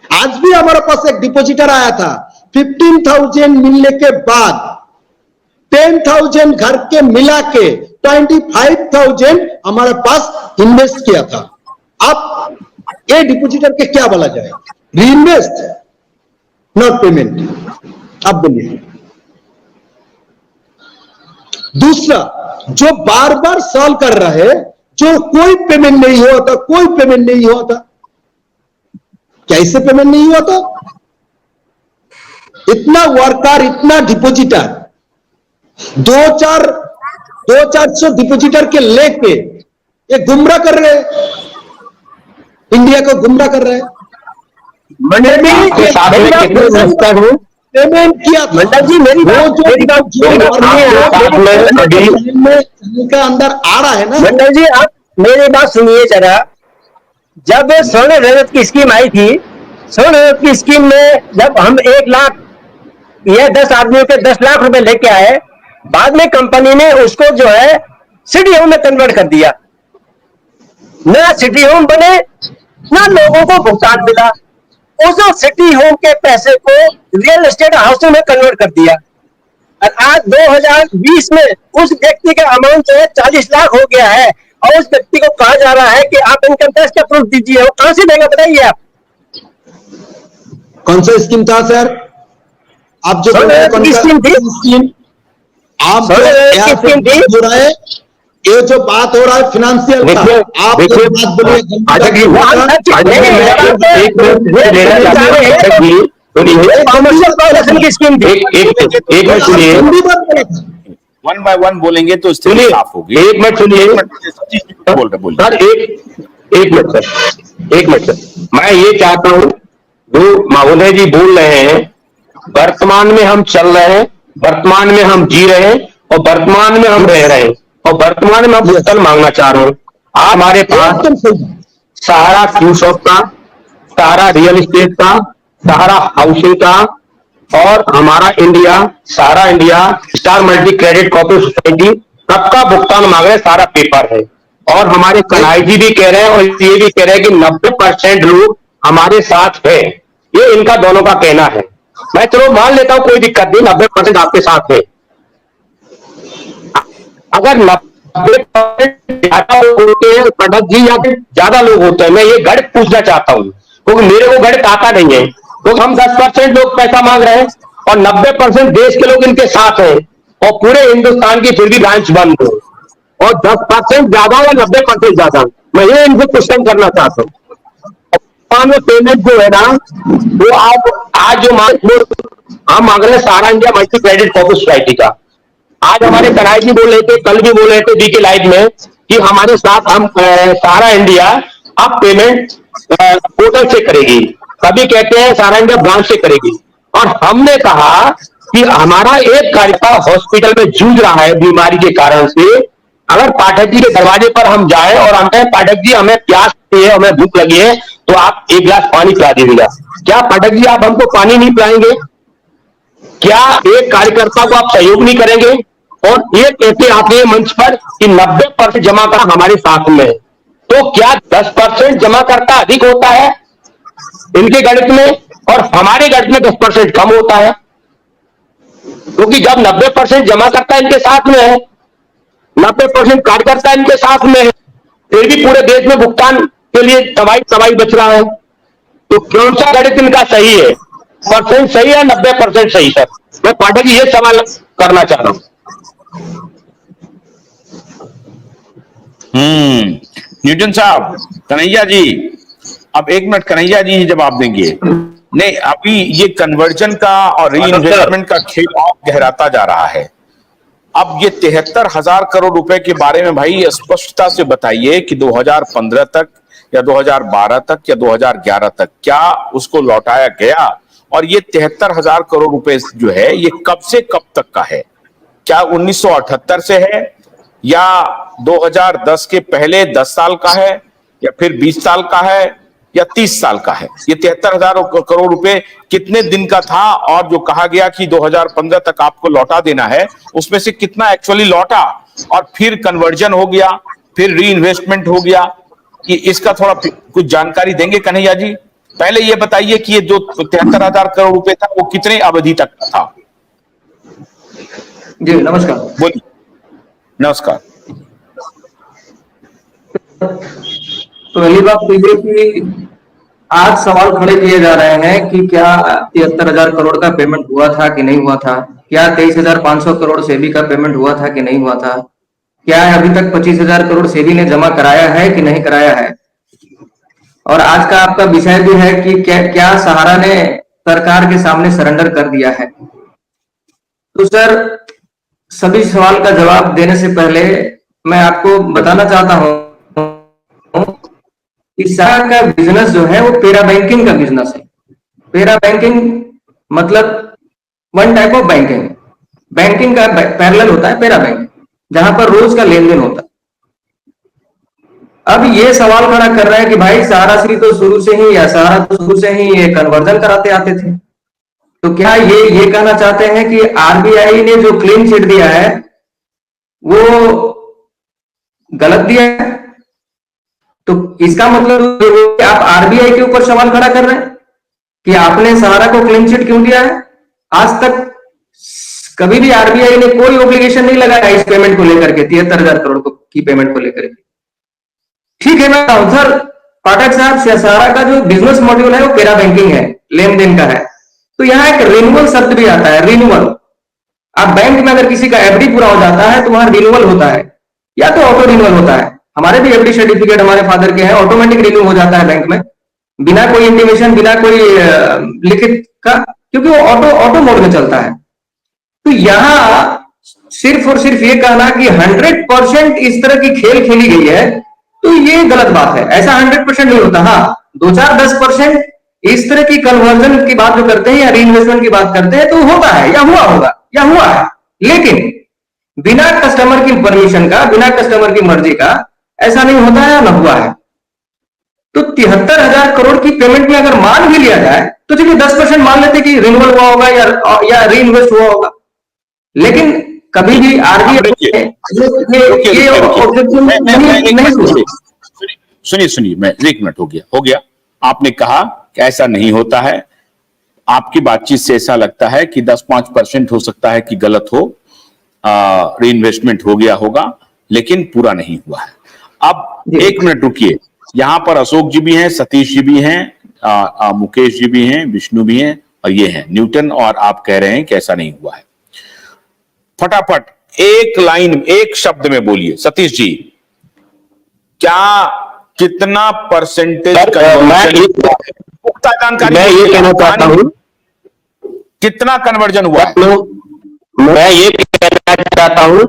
आज भी हमारे पास एक डिपॉजिटर आया था, 15,000 मिलने के बाद 10,000 घर के मिला के 25,000 हमारे पास इन्वेस्ट किया था। अब ये डिपॉजिटर के क्या बोला जाए? री इन्वेस्ट, नॉट पेमेंट। अब बोलिए। दूसरा, जो बार बार सॉल्व कर रहा है, जो कोई पेमेंट नहीं हुआ था, कोई पेमेंट नहीं हुआ था, कैसे पेमेंट नहीं हुआ था? इतना वर्कर, इतना डिपॉजिटर, 200-400 डिपॉजिटर के लेके ये गुमराह कर रहे हैं, इंडिया को गुमराह कर रहे हैं। पेमेंट किया मंडल जी, मेरी का अंदर आ रहा है ना। मंडल जी आप मेरी बात सुनिए जरा। जब स्वर्ण जरूरत की स्कीम आई थी, स्वर्ण जरूरत की स्कीम में जब हम 1 लाख या 10 आदमियों के 10 लाख रुपए लेके आए, बाद में कंपनी ने उसको जो है सिटी होम में कन्वर्ट कर दिया। ना सिटी होम बने, ना लोगों को भुगतान मिला। उस सिटी होम के पैसे को रियल एस्टेट हाउसिंग में कन्वर्ट कर दिया। और आज 2020 में उस व्यक्ति का अमाउंट जो है 40 लाख हो गया है, और उस व्यक्ति को कहा जा रहा है कि आप इनकम टैक्स का प्रूफ दीजिए। वो कहां से देगा बताइए आप? कौन सा स्कीम था सर? आप जो स्कीम थी, आप हो रहा है, ये जो बात हो रहा है फाइनेंशियल का, आप जो बात बोलिए की स्कीम थी। एक मिनट सुनिए, वन बाय वन बोलेंगे तो स्थिति साफ होगी। एक मिनट सुनिए सर, एक मिनट सर, मैं ये चाहता हूं, जो महोदय जी बोल रहे हैं, वर्तमान में हम चल रहे हैं, वर्तमान में हम जी रहे हैं, और वर्तमान में हम रह रहे हैं, और वर्तमान में हम भुगतान मांगना चाह रहे हैं। आप हमारे पास सहारा क्यू शॉप का, सहारा रियल एस्टेट का, सहारा हाउसिंग का, और हमारा India, Sahara India, star multi credit cooperative society, सबका भुगतान मांग रहे, सारा पेपर है। और हमारे कन्हैया जी भी कह रहे हैं, और ये भी कह रहे हैं कि 90% लोग हमारे साथ है। ये इनका दोनों का कहना है। मैं चलो मान लेता हूं, कोई दिक्कत नहीं, 90% आपके साथ है। अगर 90% ज्यादा लोग होते हैं प्रदत्त जी, या फिर ज्यादा लोग होते हैं, मैं ये गणित पूछना चाहता हूं, क्योंकि मेरे को गणित आता नहीं है। तो हम 10% लोग पैसा मांग रहे हैं, और 90% देश के लोग इनके साथ हैं, और पूरे हिंदुस्तान की फिर भी ब्रांच बंद है, और 10% ज्यादा या 90% ज्यादा, मैं ये इनसे क्वेश्चन करना चाहता हूँ। पेमेंट जो है ना, वो आप आज जो हम मांग रहे हैं Sahara India multi credit cooperative society का। आज हमारे कन्हैया जी बोल रहे थे, कल भी बोल रहे थे डी के लाइव में, कि हमारे साथ हम सहारा इंडिया अब पेमेंट पोर्टल से करेगी, कभी कहते हैं सहारा इंडिया ब्रांच से करेगी। और हमने कहा कि हमारा एक कार्यकर्ता हॉस्पिटल में जूझ रहा है बीमारी के कारण से, अगर पाठक जी के दरवाजे पर हम जाएं और हम कहें पाठक जी हमें प्यास है, हमें भूख लगी है, तो आप 1 गिलास पानी पिला दीजिएगा, क्या पाठक जी आप हमको पानी नहीं पिलाएंगे? क्या एक कार्यकर्ता को आप सहयोग नहीं करेंगे? और ये कहते आप ये मंच पर कि 90% जमा कर हमारे साथ में है, तो क्या 10% जमा करता अधिक होता है इनके गणित में, और हमारे गणित में 10% कम होता है? क्योंकि जब 90% जमा करता इनके साथ में है, 90% कार्यकर्ता इनके साथ में है, फिर भी पूरे देश में भुगतान के लिए तबाही बच रहा है, तो कौन सा गणित इनका सही है? परसेंट सही है, 90% सही? सर मैं पाठक जी ये सवाल करना चाह रहा हूं। न्यूटन साहब, कन्हैया जी, अब 1 मिनट कन्हैया जी ही जवाब देंगे। नहीं, अभी ये कन्वर्जन का और री इन्वेस्टमेंट का खेल और गहराता जा रहा है। अब ये 73,000 करोड़ रुपए के बारे में भाई स्पष्टता से बताइए कि 2015 तक या 2012 तक या 2011 तक क्या उसको लौटाया गया? और ये 73,000 करोड़ रुपए जो है ये कब से कब तक का है? क्या 1978 से है, या 2010 के पहले 10 साल का है, या फिर 20 साल का है, या 30 साल का है? ये 73,000 करोड़ रुपए कितने दिन का था? और जो कहा गया कि 2015 तक आपको लौटा देना है, उसमें से कितना एक्चुअली लौटा? और फिर कन्वर्जन हो गया, फिर री इन्वेस्टमेंट हो गया, इसका थोड़ा कुछ जानकारी देंगे कन्हैया जी? पहले ये बताइए कि ये जो 73,000 करोड़ रुपए था वो कितने अवधि तक का था? जी नमस्कार। बोलिए। नमस्कार। तो पहली बात तो ये कि आज सवाल खड़े किए जा रहे हैं कि क्या 73,000 करोड़ का पेमेंट हुआ था कि नहीं हुआ था, क्या 23,500 करोड़ सेबी का पेमेंट हुआ था कि नहीं हुआ था, क्या अभी तक 25,000 करोड़ सेबी ने जमा कराया है कि नहीं कराया है। और आज का आपका विषय भी है कि क्या सहारा ने सरकार के सामने सरेंडर कर दिया है। तो सर, सभी सवाल का जवाब देने से पहले मैं आपको बताना चाहता हूं कि सहारा का बिजनेस जो है वो पेरा बैंकिंग का बिजनेस है। पेरा बैंकिंग मतलब one type of banking. Banking का पैरेलल होता है पेरा बैंकिंग, जहां पर रोज का लेन देन होता है। अब ये सवाल खड़ा कर रहे हैं कि भाई सहारा श्री तो शुरू से ही या सहारा तो शुरू से ही ये कन्वर्जन कराते आते थे, तो क्या ये कहना चाहते हैं कि आरबीआई ने जो क्लीन चिट दिया है वो गलत दिया है? तो इसका मतलब आप आरबीआई के ऊपर सवाल खड़ा कर रहे हैं कि आपने सहारा को क्लीन चिट क्यों दिया है। आज तक कभी भी आरबीआई ने कोई ऑब्लिगेशन नहीं लगाया इस पेमेंट को लेकर के, 73,000 करोड़ की पेमेंट को लेकर के। ठीक है, मैं सर पाठक साहब, सहारा का जो बिजनेस मॉड्यूल है वो पेरा बैंकिंग है, लेन देन का है। तो यहाँ एक रिन्यूअल शब्द भी आता है, रिन्यूअल। आप बैंक में अगर किसी का एफडी पूरा हो जाता है तो वहां रिन्यूअल होता है या तो ऑटो रिन्यूअल होता है। हमारे भी एफडी सर्टिफिकेट हमारे फादर के हैं, ऑटोमेटिक रिन्यू हो जाता है बैंक में बिना कोई इंटीमेशन, बिना कोई लिखित का, क्योंकि वो ऑटो मोड में चलता है। तो यहाँ सिर्फ और सिर्फ ये कहना कि 100% इस तरह की खेल खेली गई है, तो ये गलत बात है। ऐसा 100% नहीं होता। हाँ, 2-4-10% इस तरह की कन्वर्जन की बात जो करते हैं या रीइन्वेस्टमेंट की बात करते हैं तो होता है या हुआ होगा या हुआ है, लेकिन बिना कस्टमर की परमिशन का, बिना कस्टमर की मर्जी का ऐसा नहीं होता है, ना हुआ है। तो 73,000 करोड़ की पेमेंट में अगर मान भी लिया जाए तो चलिए 10% मान लेते कि रिन्यूअल हुआ होगा या रीइन्वेस्ट हुआ होगा, लेकिन कभी भी आरबीआई सुनिए, मैं 1 मिनट हो गया। आपने कहा कि ऐसा नहीं होता है। आपकी बातचीत से ऐसा लगता है कि 10-5% हो सकता है कि गलत हो, रीइन्वेस्टमेंट हो गया होगा, लेकिन पूरा नहीं हुआ है। अब 1 मिनट रुकिए। यहां पर अशोक जी भी हैं, सतीश जी भी हैं, मुकेश जी भी हैं, विष्णु भी हैं, और ये हैं न्यूटन, और आप कह रहे हैं कि ऐसा नहीं हुआ है। फटाफट एक लाइन, एक शब्द में बोलिए सतीश जी, क्या कितना परसेंटेज पुख्ता जानकारी, मैं ये कहना चाहता हूं, कितना कन्वर्जन हुआ है? मैं ये कहना चाहता हूं